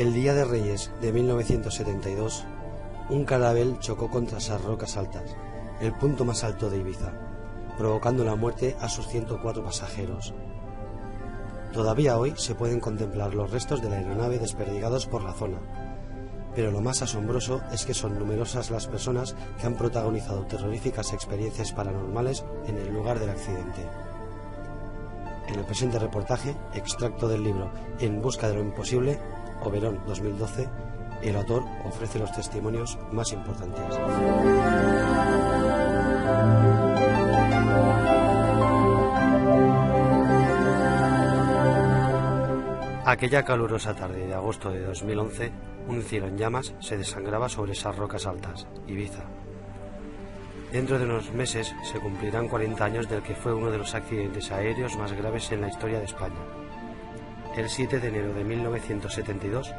El Día de Reyes de 1972, un Carabel chocó contra esas rocas altas, el punto más alto de Ibiza, provocando la muerte a sus 104 pasajeros. Todavía hoy se pueden contemplar los restos de la aeronave desperdigados por la zona, pero lo más asombroso es que son numerosas las personas que han protagonizado terroríficas experiencias paranormales en el lugar del accidente. En el presente reportaje, extracto del libro En busca de lo imposible, Oberón 2012, el autor ofrece los testimonios más importantes. Aquella calurosa tarde de agosto de 2011, un cielo en llamas se desangraba sobre esas rocas altas, Ibiza. Dentro de unos meses se cumplirán 40 años del que fue uno de los accidentes aéreos más graves en la historia de España. El 7 de enero de 1972,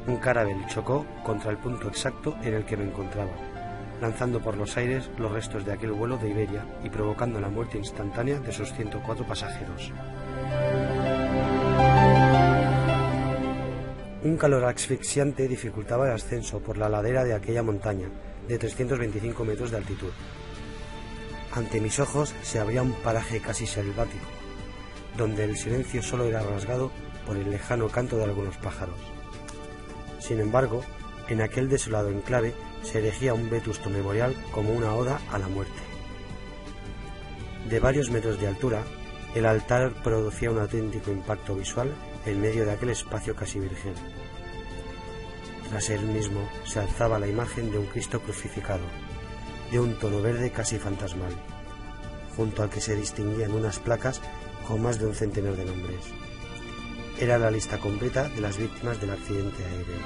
un Carabel chocó contra el punto exacto en el que me encontraba, lanzando por los aires los restos de aquel vuelo de Iberia y provocando la muerte instantánea de sus 104 pasajeros. Un calor asfixiante dificultaba el ascenso por la ladera de aquella montaña, de 325 metros de altitud. Ante mis ojos se abría un paraje casi selvático, donde el silencio solo era rasgado por el lejano canto de algunos pájaros. Sin embargo, en aquel desolado enclave se erigía un vetusto memorial como una oda a la muerte. De varios metros de altura, el altar producía un auténtico impacto visual en medio de aquel espacio casi virgen. Tras él mismo se alzaba la imagen de un Cristo crucificado, de un tono verde casi fantasmal, junto al que se distinguían unas placas con más de un centenar de nombres. Era la lista completa de las víctimas del accidente aéreo.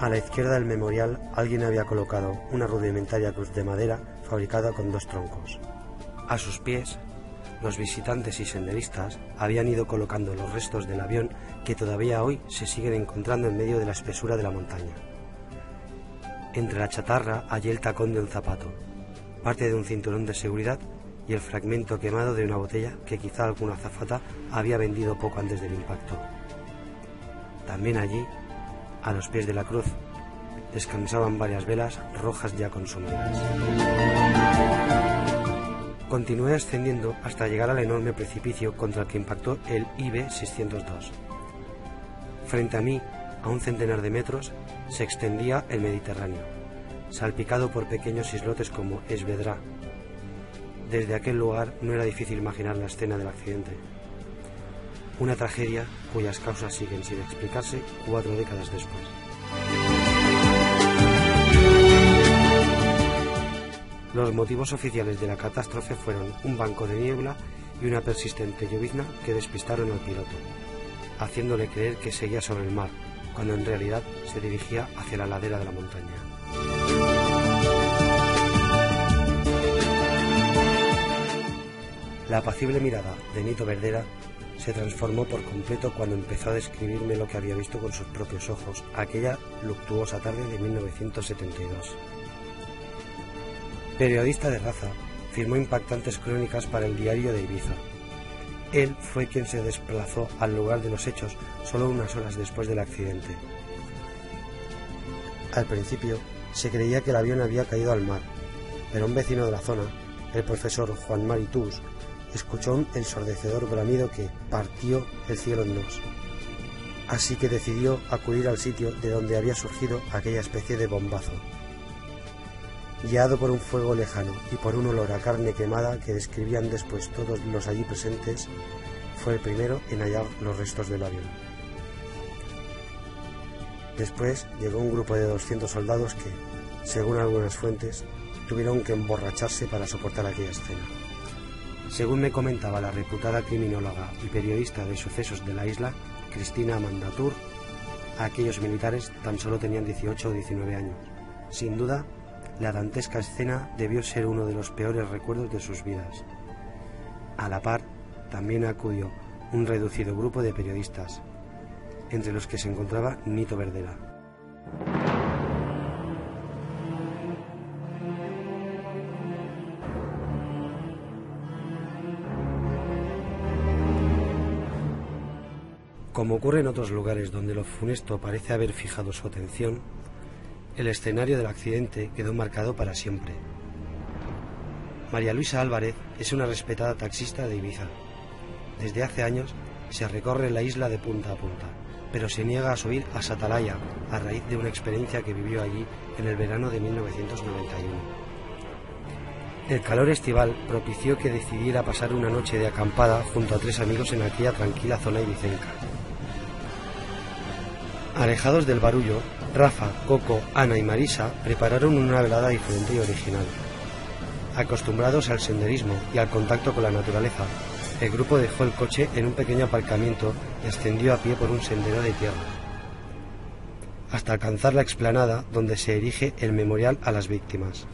A la izquierda del memorial alguien había colocado una rudimentaria cruz de madera fabricada con 2 troncos. A sus pies, los visitantes y senderistas habían ido colocando los restos del avión que todavía hoy se siguen encontrando en medio de la espesura de la montaña. Entre la chatarra hallé el tacón de un zapato, parte de un cinturón de seguridad y el fragmento quemado de una botella que quizá alguna azafata había vendido poco antes del impacto. También allí, a los pies de la cruz, descansaban varias velas rojas ya consumidas. Continué ascendiendo hasta llegar al enorme precipicio contra el que impactó el IB-602. Frente a mí, a un centenar de metros, se extendía el Mediterráneo, salpicado por pequeños islotes como Esvedra. Desde aquel lugar no era difícil imaginar la escena del accidente. Una tragedia cuyas causas siguen sin explicarse 4 décadas después. Los motivos oficiales de la catástrofe fueron un banco de niebla y una persistente llovizna que despistaron al piloto, haciéndole creer que seguía sobre el mar, cuando en realidad se dirigía hacia la ladera de la montaña. La apacible mirada de Nito Verdera se transformó por completo cuando empezó a describirme lo que había visto con sus propios ojos aquella luctuosa tarde de 1972. Periodista de raza, firmó impactantes crónicas para el diario de Ibiza. Él fue quien se desplazó al lugar de los hechos solo unas horas después del accidente. Al principio se creía que el avión había caído al mar, pero un vecino de la zona, el profesor Juan Mari Tous, escuchó un ensordecedor bramido que partió el cielo en 2. Así que decidió acudir al sitio de donde había surgido aquella especie de bombazo. Guiado por un fuego lejano y por un olor a carne quemada que describían después todos los allí presentes, fue el primero en hallar los restos del avión. Después llegó un grupo de 200 soldados que, según algunas fuentes, tuvieron que emborracharse para soportar aquella escena. Según me comentaba la reputada criminóloga y periodista de sucesos de la isla, Cristina Mandatur, aquellos militares tan solo tenían 18 o 19 años. Sin duda, la dantesca escena debió ser uno de los peores recuerdos de sus vidas. A la par, también acudió un reducido grupo de periodistas, entre los que se encontraba Nito Verdera. Como ocurre en otros lugares donde lo funesto parece haber fijado su atención, el escenario del accidente quedó marcado para siempre. María Luisa Álvarez es una respetada taxista de Ibiza. Desde hace años se recorre la isla de punta a punta, pero se niega a subir a Satalaya a raíz de una experiencia que vivió allí en el verano de 1991. El calor estival propició que decidiera pasar una noche de acampada junto a 3 amigos en aquella tranquila zona ibicenca. Alejados del barullo, Rafa, Coco, Ana y Marisa prepararon una velada diferente y original. Acostumbrados al senderismo y al contacto con la naturaleza, el grupo dejó el coche en un pequeño aparcamiento y ascendió a pie por un sendero de tierra, hasta alcanzar la explanada donde se erige el memorial a las víctimas.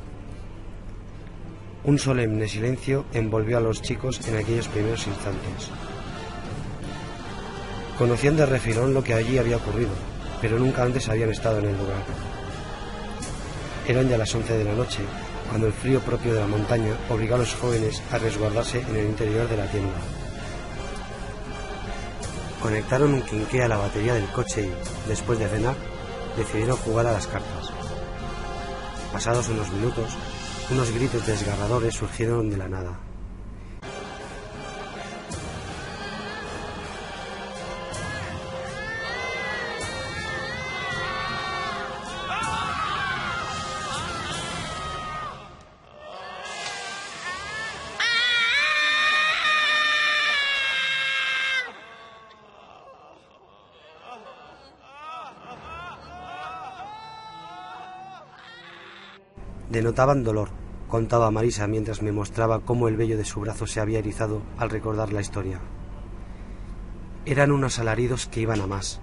Un solemne silencio envolvió a los chicos en aquellos primeros instantes. Conocían de refilón lo que allí había ocurrido, pero nunca antes habían estado en el lugar. Eran ya las 11 de la noche, cuando el frío propio de la montaña obligó a los jóvenes a resguardarse en el interior de la tienda. Conectaron un quinqué a la batería del coche y, después de cenar, decidieron jugar a las cartas. Pasados unos minutos, unos gritos desgarradores surgieron de la nada. Denotaban dolor, contaba Marisa mientras me mostraba cómo el vello de su brazo se había erizado al recordar la historia. Eran unos alaridos que iban a más.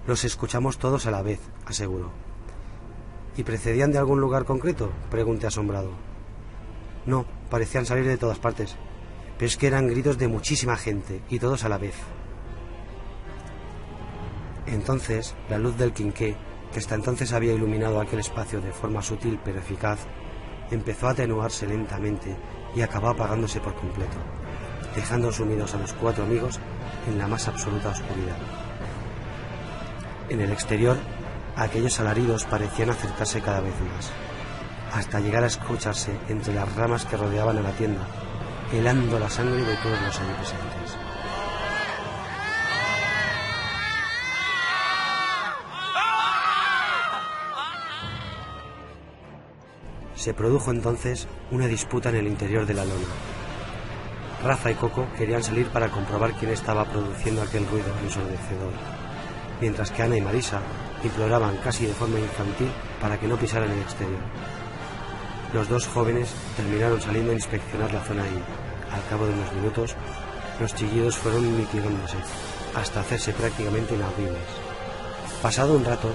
Los escuchamos todos a la vez, aseguró. ¿Y procedían de algún lugar concreto?, pregunté asombrado. No, parecían salir de todas partes, pero es que eran gritos de muchísima gente, y todos a la vez. Entonces, la luz del quinqué, que hasta entonces había iluminado aquel espacio de forma sutil pero eficaz, empezó a atenuarse lentamente y acabó apagándose por completo, dejando sumidos a los 4 amigos en la más absoluta oscuridad. En el exterior, aquellos alaridos parecían acercarse cada vez más, hasta llegar a escucharse entre las ramas que rodeaban a la tienda, helando la sangre de todos los allí presentes. Se produjo entonces una disputa en el interior de la lona. Rafa y Coco querían salir para comprobar quién estaba produciendo aquel ruido ensordecedor, mientras que Ana y Marisa imploraban casi de forma infantil para que no pisaran el exterior. Los 2 jóvenes terminaron saliendo a inspeccionar la zona y, al cabo de unos minutos, los chillidos fueron mitigándose hasta hacerse prácticamente inaudibles. Pasado un rato,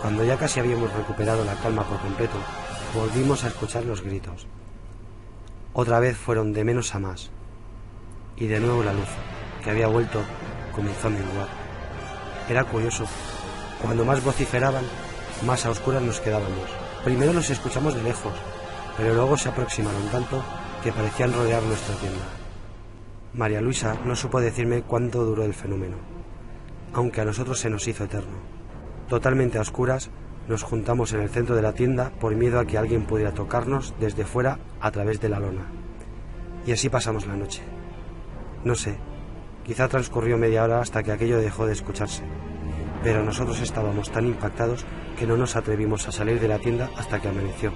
cuando ya casi habíamos recuperado la calma por completo, volvimos a escuchar los gritos. Otra vez fueron de menos a más, y de nuevo la luz, que había vuelto, comenzó a menguar. Era curioso, cuando más vociferaban, más a oscuras nos quedábamos. Primero los escuchamos de lejos, pero luego se aproximaron tanto que parecían rodear nuestra tienda. María Luisa no supo decirme cuánto duró el fenómeno, aunque a nosotros se nos hizo eterno. Totalmente a oscuras, nos juntamos en el centro de la tienda por miedo a que alguien pudiera tocarnos desde fuera a través de la lona. Y así pasamos la noche. No sé, quizá transcurrió media hora hasta que aquello dejó de escucharse, pero nosotros estábamos tan impactados que no nos atrevimos a salir de la tienda hasta que amaneció.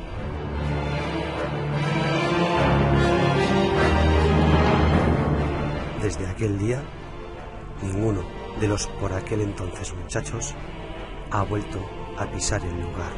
Desde aquel día, ninguno de los por aquel entonces muchachos ha vuelto a pisar el lugar.